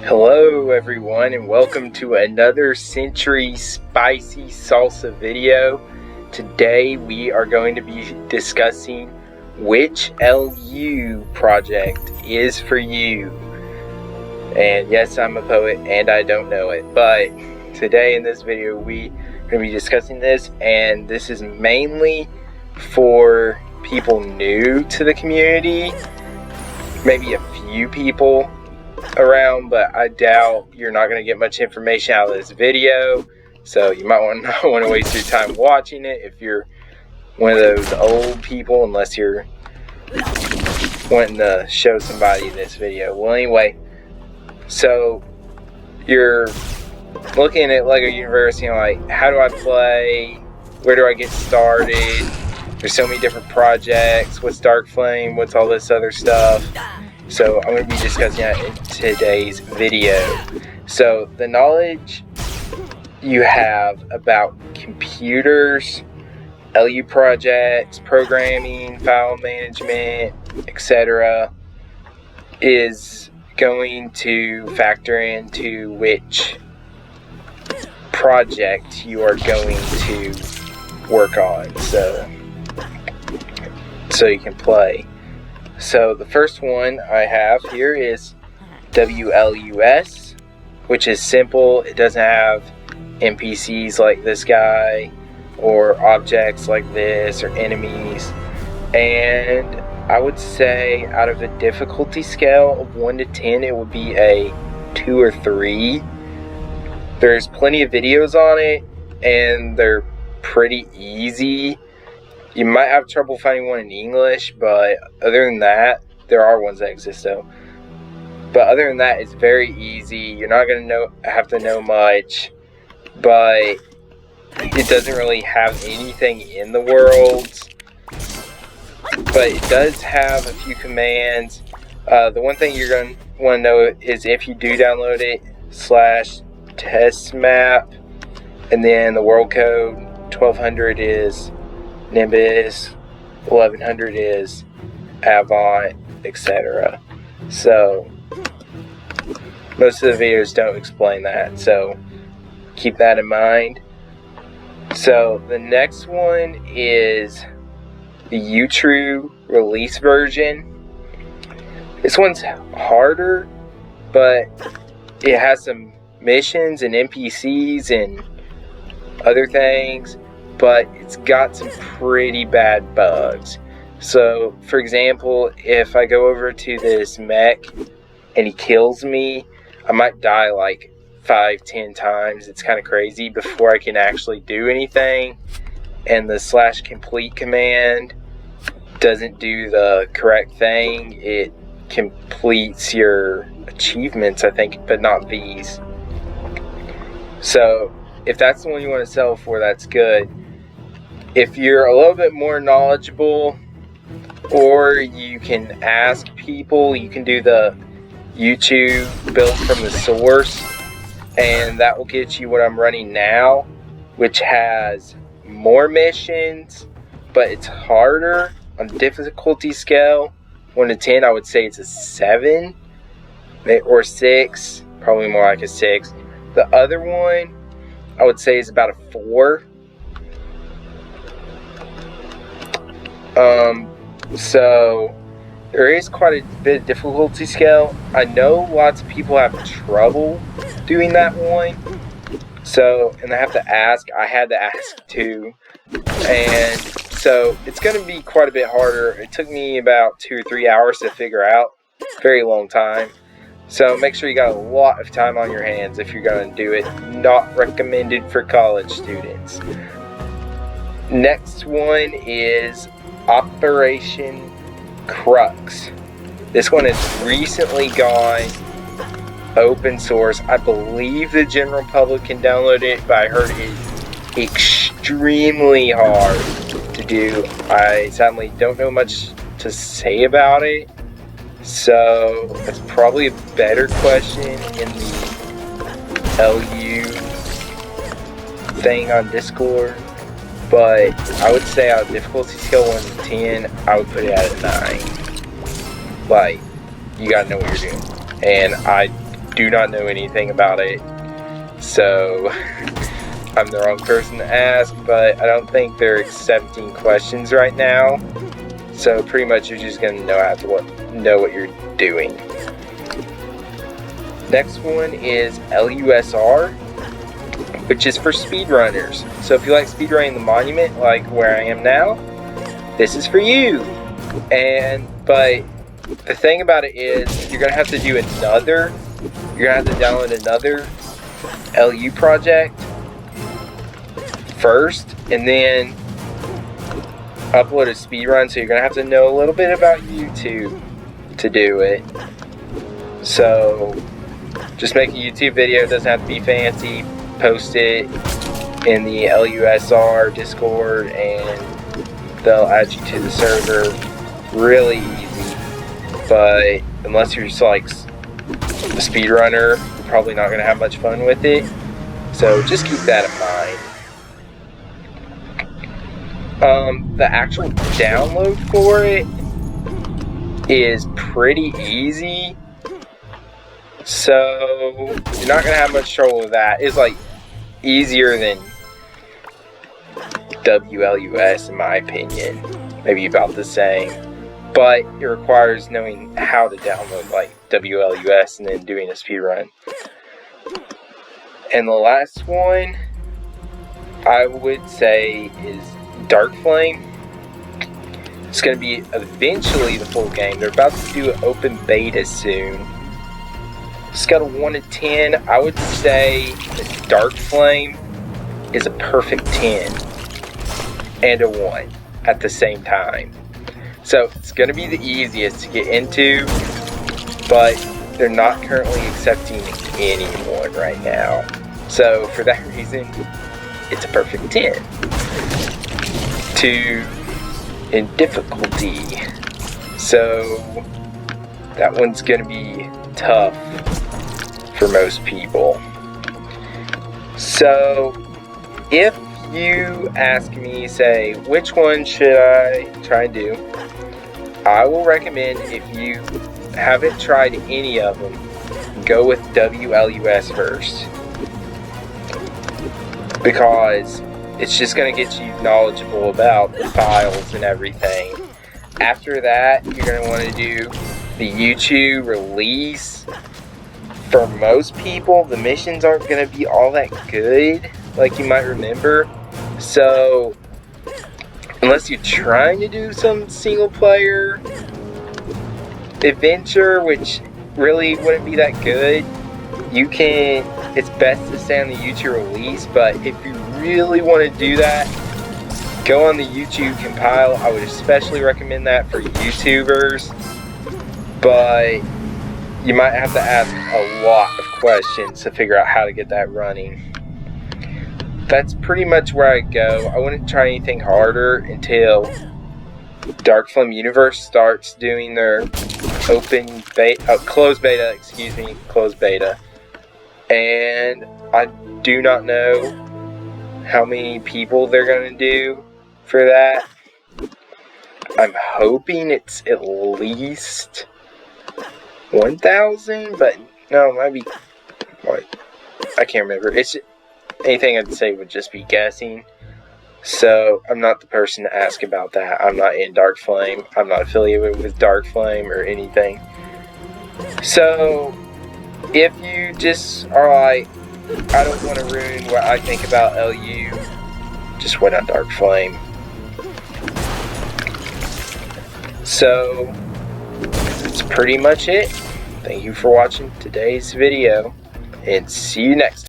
Hello everyone, and welcome to another Century Spicy Salsa video. Today we are going to be discussing which LU project is for you. And yes, I'm a poet and I don't know it, but today in this video we are going to be discussing this, and this is mainly for people new to the community, maybe a few people around, but I doubt you're not going to get much information out of this video, so you might not want to waste your time watching it if you're one of those old people, unless you're wanting to show somebody this video. Well, anyway, so you're looking at LEGO University and like, how do I play? Where do I get started? There's so many different projects. What's Dark Flame? What's all this other stuff? So I'm going to be discussing that in today's video. So the knowledge you have about computers, LU projects, programming, file management, etc. is going to factor into which project you are going to work on, so you can play. So the first one I have here is WLUS, which is simple. It doesn't have NPCs like this guy, or objects like this, or enemies. And I would say out of a difficulty scale of 1 to 10, it would be a 2 or 3. There's plenty of videos on it, and they're pretty easy. You might have trouble finding one in English, but other than that, there are ones that exist though. But other than that, it's very easy. You're not going to have to know much, but it doesn't really have anything in the worlds. But it does have a few commands. The one thing you're going to want to know is if you do download it, /testmap, and then the world code 1200 is Nimbus, 1100 is Avant, etc. So most of the videos don't explain that, so keep that in mind. So the next one is the UTrue release version. This one's harder, but it has some missions and NPCs and other things, but it's got some pretty bad bugs. So for example, if I go over to this mech and he kills me, I might die like 5-10 times. It's kind of crazy before I can actually do anything. And the /complete command doesn't do the correct thing. It completes your achievements, I think, but not these. So if that's the one you want to sell for, that's good. If you're a little bit more knowledgeable, or you can ask people, you can do the YouTube build from the source, and that will get you what I'm running now, which has more missions, but it's harder on the difficulty scale. 1 to 10, I would say it's a 7 or 6, probably more like a 6. The other one, I would say, is about a 4. So there is quite a bit of difficulty scale. I know lots of people have trouble doing that one. So, and I have to ask. I had to ask too. And so it's going to be quite a bit harder. It took me about 2 or 3 hours to figure out. Very long time. So make sure you got a lot of time on your hands if you're going to do it. Not recommended for college students. Next one is Operation Crux. This one has recently gone open source. I believe the general public can download it, but I heard it's extremely hard to do. I sadly don't know much to say about it, so that's probably a better question in the LU thing on Discord. But I would say on a difficulty scale 1 to 10, I would put it at a 9. Like, you gotta know what you're doing. And I do not know anything about it. So I'm the wrong person to ask, but I don't think they're accepting questions right now. So pretty much you're just gonna know what you're doing. Next one is LUSR, which is for speedrunners. So if you like speedrunning the monument, like where I am now, this is for you. But the thing about it is, you're gonna have to download another LU project first, and then upload a speedrun. So you're gonna have to know a little bit about YouTube to do it. So just make a YouTube video. It doesn't have to be fancy. Post it in the LUSR Discord and they'll add you to the server. Really easy. But unless you're just like a speedrunner, you're probably not going to have much fun with it. So just keep that in mind. The actual download for it is pretty easy. So you're not gonna have much trouble with that. It's like easier than WLUS in my opinion. Maybe about the same. But it requires knowing how to download like WLUS and then doing a speedrun. And the last one I would say is Dark Flame. It's gonna be eventually the full game. They're about to do an open beta soon. Scale of 1 to 10, I would say that Dark Flame is a perfect 10 and a 1 at the same time. So it's going to be the easiest to get into, but they're not currently accepting anyone right now. So for that reason, it's a perfect 10. 2 in difficulty. So that one's going to be tough for most people. So if you ask me, say, which one should I try and do, I will recommend, if you haven't tried any of them, go with WLUS first, because it's just going to get you knowledgeable about the files and everything. After that, you're going to want to do the YouTube release. For most people, the missions aren't going to be all that good, like you might remember. So, unless you're trying to do some single player adventure, which really wouldn't be that good, it's best to stay on the YouTube release. But if you really want to do that, go on the YouTube compile. I would especially recommend that for YouTubers. But you might have to ask a lot of questions to figure out how to get that running. That's pretty much where I go. I wouldn't try anything harder until Dark Flame Universe starts doing their closed beta. And I do not know how many people they're going to do for that. I'm hoping it's at least 1,000, but no, it might be, I can't remember. It's anything I'd say would just be guessing. So I'm not the person to ask about that. I'm not in Dark Flame. I'm not affiliated with Dark Flame or anything. So if you just are like, I don't want to ruin what I think about LU, just went on Dark Flame. So that's pretty much it. Thank you for watching today's video, and see you next time.